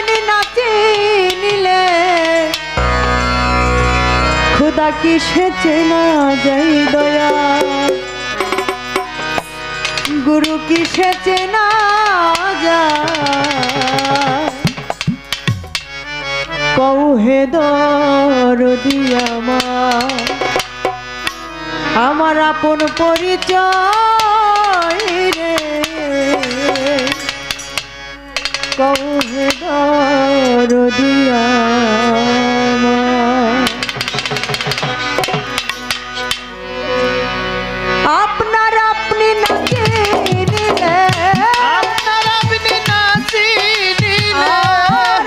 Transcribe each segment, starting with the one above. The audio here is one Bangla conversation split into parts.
আপনি নাচি নিলে খুদা কিসে চেনা যাই দয়া গুরু কিসে চেনা যায় কৌহে দরদি আমার আপন পরিচয় রে কৌহে দরদি আপনার আপনি নাচি নিলে আপনার আপনি নাচি নিলে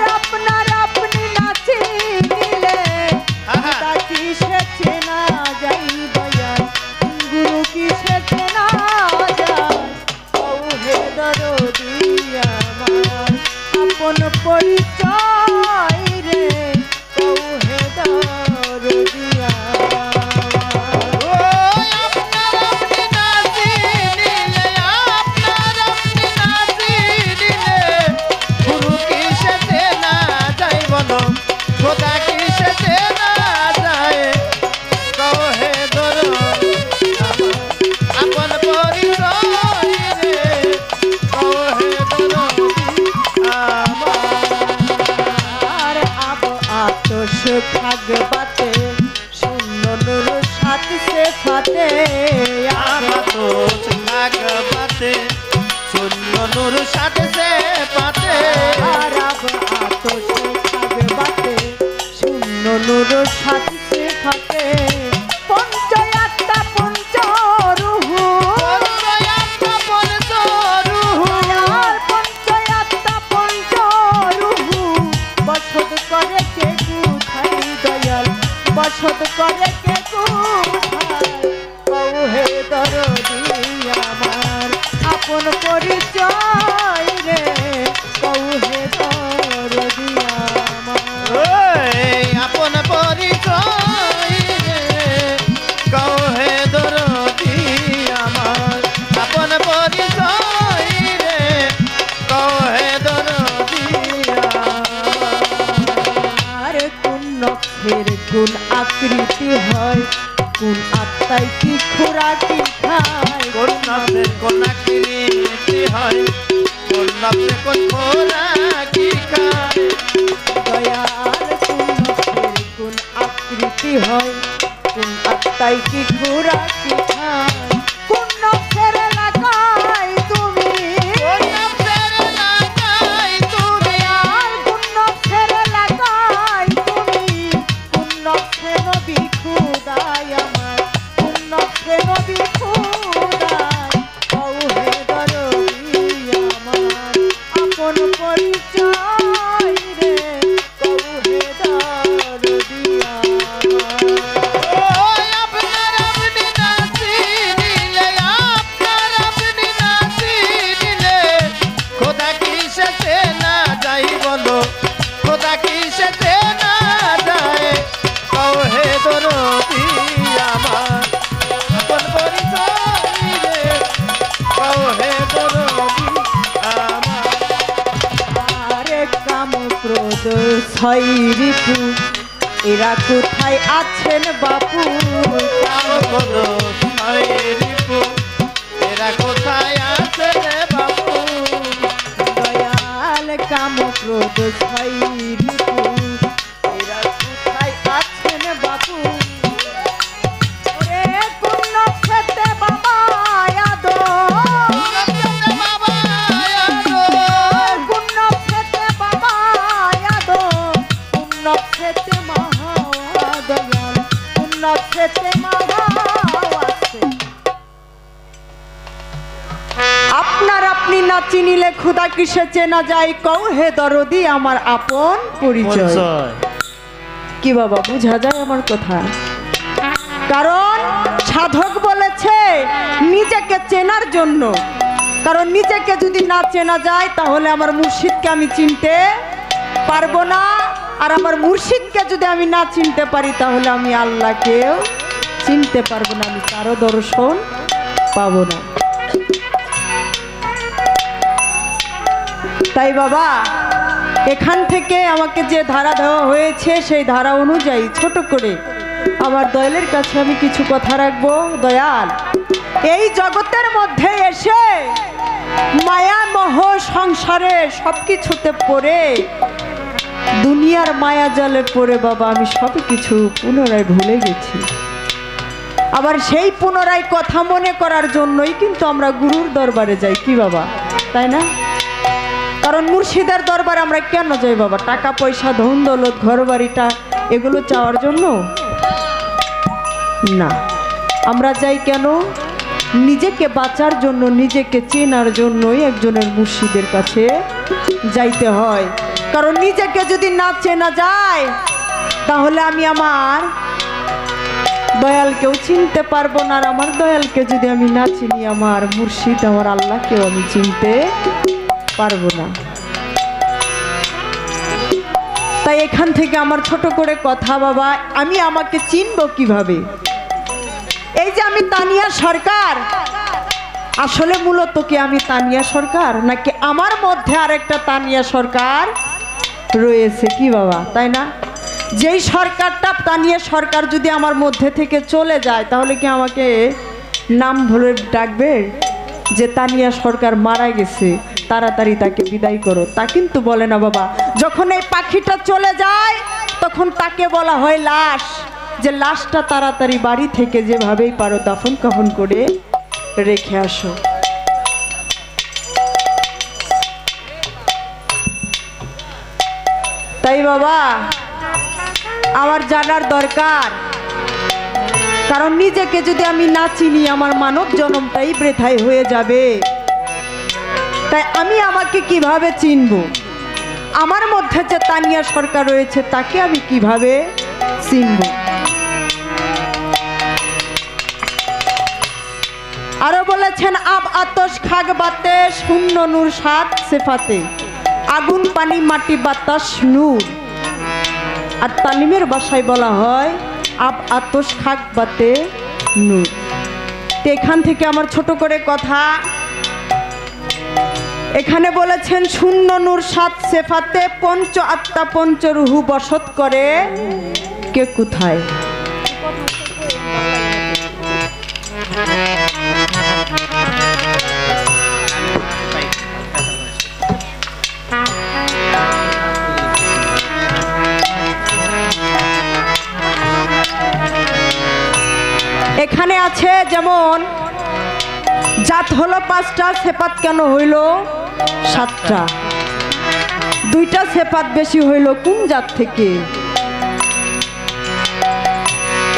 আপনার আপনি নাচি নিলে তা কিসে চেনা যাই দয়াল গুরু কিসে চেনা যায় কৌহে দরদি আমার আপন পরিচয় রে কৌহে দরদি খোদা কিসে চেনা যায় কহে দরদি আপন পরিচয় রে কহে দরদি আমার আব আতশ ভাগবাতে শূন্য নূর সাত সে ফাতে আবাতোষ ভাগবতে শূন্য নূর সাথে সে পাতে আর আব আতশ ভাগবাতে শূন্য নূর সাত সে ফাতে পঞ্চয়াত্মা পঞ্চরুহু পঞ্চয়াত্মা পঞ্চরুহু আর পঞ্চয়াত্মা পঞ্চরুহু বসত করে কে কোথায় দয়াল বসত করে কে কোথায় কৌহে দরদি আমার আপন পরিচয় রে কৌহে দরদি আমার আপন পরিচয় রে কহে দরদি আমার আপন পরিচয় রে কহে দরদি আর কোন নক্ষের কোন আকৃতি হয় কোন আত্মায় কি খোরাকি খায় কোন নামের কোন আকৃতি হয় কোন নামের কোন খোরাকি খায় দয়াল কোন নক্ষের কোন আকৃতি হয় কোন আত্মায় কি খোরাকি খায় কোন নক্ষের লাগায় তুমি কোন নামের লাগাই তুমি আর কোন নক্ষের লাগায় তুমি কোন নক্ষে নবী খুদায় আমার কোন নক্ষে নবী খুদায় কৌহে দরদি আমার আপন পরিচয় রে কৌহে দরদি আমার আপনার আপনি নাচি নিলে আপনার আপনি নাচি নিলে খোদা কিসে চেনা যাই বলো খোদা কিসে চেনা যায় কহে দরদি আমার আপন পরিচয় রে কহে দরদি আমার আরে কাম ক্রোধ ছয় ঋতু এরা কোথায় আছেন বাপু কাম ক্রোধ ছয় ঋতু এরা কোথায় আছে রে বাবু দয়াল কাম ক্রোধ ছয় ঋতু এরা কোথায় আছেন বাপু ওরে কোন নক্ষত্রে বাবা আদো বাবা কোন নক্ষত্রে বাবা আদো কোন নক্ষত্রে মহা দয়াল কোন নক্ষত্রে মহা আছে আপনার আপনি না চিনিলে খুদা কিসে চেনা যায় কৌহে দরদি আমার আপন পরিচয় কি বাবা বুঝা যায় আমার কথা কারণ সাধক বলেছে নিজেকে চেনার জন্য কারণ নিজেকে যদি না চেনা যায় তাহলে আমার মুর্শিদকে আমি চিনতে পারবো না আর আমার মুর্শিদকে যদি আমি না চিনতে পারি তাহলে আমি আল্লাহকেও চিনতে পারবো না আমি কারো দর্শন পাবো না তাই বাবা এখান থেকে আমাকে যে ধারা দেওয়া হয়েছে সেই ধারা অনুযায়ী ছোট করে আমার দয়ালের কাছে আমি কিছু কথা রাখবো। দয়াল, এই জগতের মধ্যে এসে মায়া মোহ সংসারে সবকিছুতে পড়ে দুনিয়ার মায়া জালে পড়ে বাবা আমি সব কিছু পুনরায় ভুলে গেছি। আবার সেই পুনরায় কথা মনে করার জন্যই কিন্তু আমরা গুরুর দরবারে যাই, কি বাবা, তাই না? কারণ মুর্শিদের দরবারে আমরা কেন যাই বাবা? টাকা পয়সা, ধন দৌলত, ঘর বাড়িটা এগুলো চাওয়ার জন্য না। আমরা যাই কেন? নিজেকে বাঁচার জন্য, নিজেকে চেনার জন্যই একজনের মুর্শিদের কাছে যাইতে হয়। কারণ নিজেকে যদি না চেনা যায় তাহলে আমি আমার দয়ালকেও চিনতে পারবো না। আর আমার দয়ালকে যদি আমি না চিনি, আমার মুর্শিদ, আমার আল্লাহকেও আমি চিনতে পারবো না। তাই এখান থেকে আমার ছোট করে কথা বাবা, আমি আমাকে চিনবো কিভাবে? এই যে আমি তানিয়া সরকার, আসলে মূলত কি আমি তানিয়া সরকার, নাকি আমার মধ্যে আরেকটা তানিয়া সরকার রয়েছে, কি বাবা, তাই না? যেই সরকারটা তানিয়া সরকার যদি আমার মধ্যে থেকে চলে যায় তাহলে কি আমাকে নাম ধরে ডাকবে যে তানিয়া সরকার মারা গেছে, তাড়াতাড়ি তাকে বিদায় করো? তা কিন্তু বলে না বাবা। যখন এই পাখিটা চলে যায় তখন তাকে বলা হয় লাশ, যে লাশটা তাড়াতাড়ি বাড়ি থেকে যেভাবেই পারো দাফন কাফন করে রেখে আসো। তাই বাবা আমার জানার দরকার, কারণ নিজেকে যদি আমি না চিনি আমার মানব জন্মটাই বৃথাই হয়ে যাবে। তাই আমি আমাকে কিভাবে চিনব? আমার মধ্যে যে তানিয়া সরকার রয়েছে তাকে আমি কিভাবে চিনব? আরো বলেছেন আব আতশ খাগ বাতে শূন্য নূর সাত সেফাতে, আগুন পানি মাটি বাতাস নূর। আর তালিমের ভাষায় বলা হয় আব আতশ খাগ বাতে নূর। তো এখান থেকে আমার ছোট করে কথা, এখানে বলেছেন শূন্য নূর সাত সেফাতে, পঞ্চ আত্মা পঞ্চ রুহু বসত করে কে কোথায়। এখানে আছে যেমন জাত হলো 5টা, সেপাত কেন হইল 7টা? 2টা সেপাত বেশি হইল কোন জাত থেকে?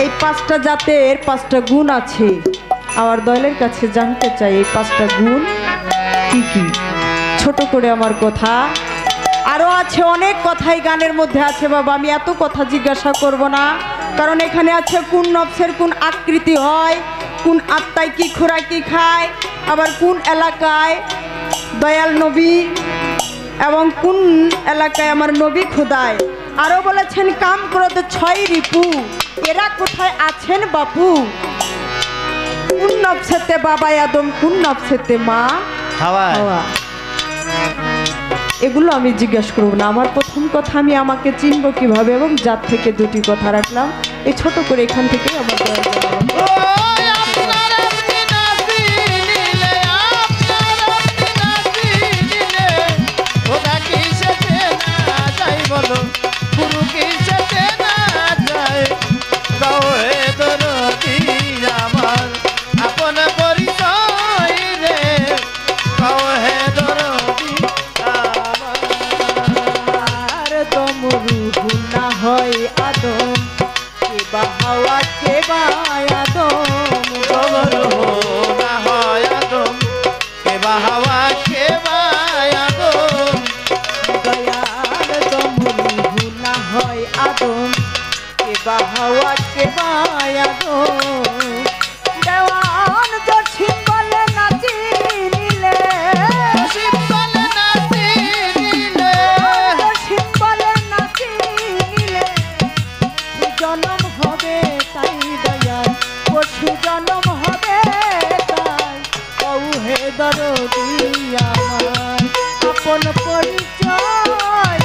এই 5টা জাতের 5টা গুণ আছে। আমার দয়ালের কাছে জানতে চাই এই 5টা গুণ কি কি? ছোট করে আমার কথা। আরো আছে অনেক কথাই গানের মধ্যে আছে বাবা, আমি এত কথা জিজ্ঞাসা করব না। কারণ এখানে আছে কোন নফসের কোন আকৃতি হয়, কোন আত্মায় কি খোরাকি খায়, আবার কোন এলাকায় দয়াল নবী এবং কোন এলাকায় আমার নবী খোদায়। আরো বলেছেন কাম ক্রোধ 6 রিপু, এরা কোথায় আছেন বাপু? কোন নফসেতে বাবা আদম, কোন নফসেতে মা হাওয়া। এগুলো আমি জিজ্ঞেস করব না। আমার প্রথম কথা, আমি আমাকে চিনব কিভাবে, এবং যার থেকে 2টি কথা রাখলাম। এই ছোট করে এখান থেকে আমার হয় আদম কে বা হাওয়া, কে বা আদম, না হয় আদম কে বা হাওয়া, কে বা আদম। দয়াল দমরু না হয় আদম কে বা হাওয়া, কে বা আদম। দেওয়ান জসিম বলে নাচি নিলে, জসিম বলে নাচি নিলে, জসিম বলে নাচি নিলে জনম হবে তাই দয়াল, পশু জনম হবে তাই। কৌহে দরদি আমার আপন পরিচয়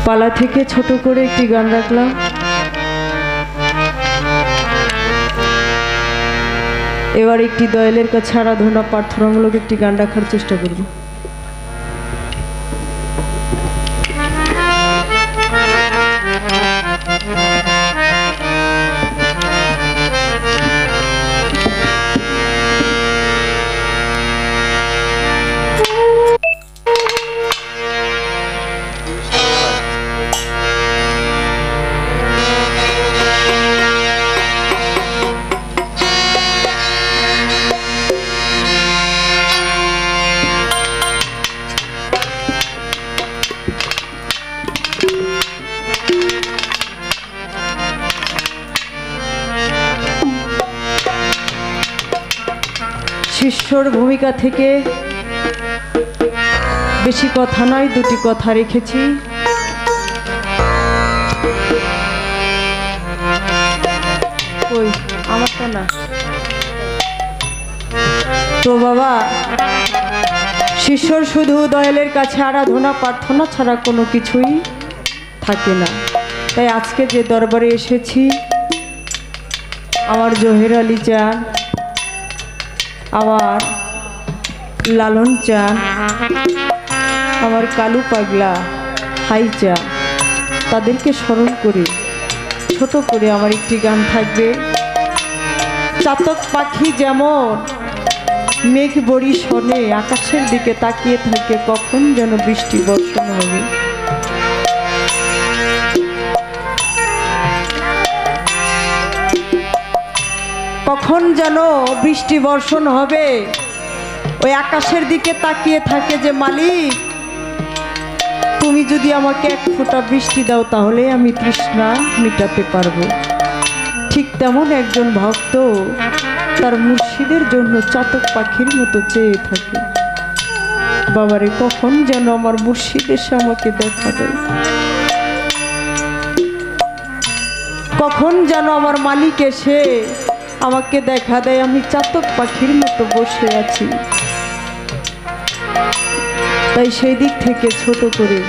পালা থেকে ছোট করে একটি গান রাখলাম। এবার একটি দয়ালের কাছে আরাধনা প্রার্থনামূলক একটি গান রাখার চেষ্টা করব। শিষ্যর ভূমিকা থেকে বেশি কথা নয়, দুটি কথা রেখেছি। ওই আমারটা না তো বাবা, শিষ্যর শুধু দয়ালের কাছে আরাধনা প্রার্থনা ছাড়া কোনো কিছুই থাকে না। তাই আজকে যে দরবারে এসেছি, আমার জহির আলী চান, আমার লালন চান, আমার কালু পাগলা হাই চান, তাদেরকে স্মরণ করে ছোট করে আমার একটি গান থাকবে। চাতক পাখি যেমন মেঘ বড়ি শোনে, আকাশের দিকে তাকিয়ে থাকে কখন যেন বৃষ্টি বর্ষণ হবে। কখন যেন বৃষ্টি বর্ষণ হবে, ওই আকাশের দিকে তাকিয়ে থাকে যে মালিক তুমি যদি আমাকে এক ফোঁটা বৃষ্টি দাও তাহলে আমি তৃষ্ণা মিটাতে পারবো। ঠিক তেমন একজন ভক্ত তার মুর্শিদের জন্য চাতক পাখির মতো চেয়ে থাকে, বাবারে কখন যেন আমার মুর্শিদ এসে আমাকে দেখা দেয়, কখন যেন আমার মালিক এসে আমাকে দেখা দেয়, আমি চাতক পাখির মতো বসে আছি। তাই সেই দিক থেকে ছোট করে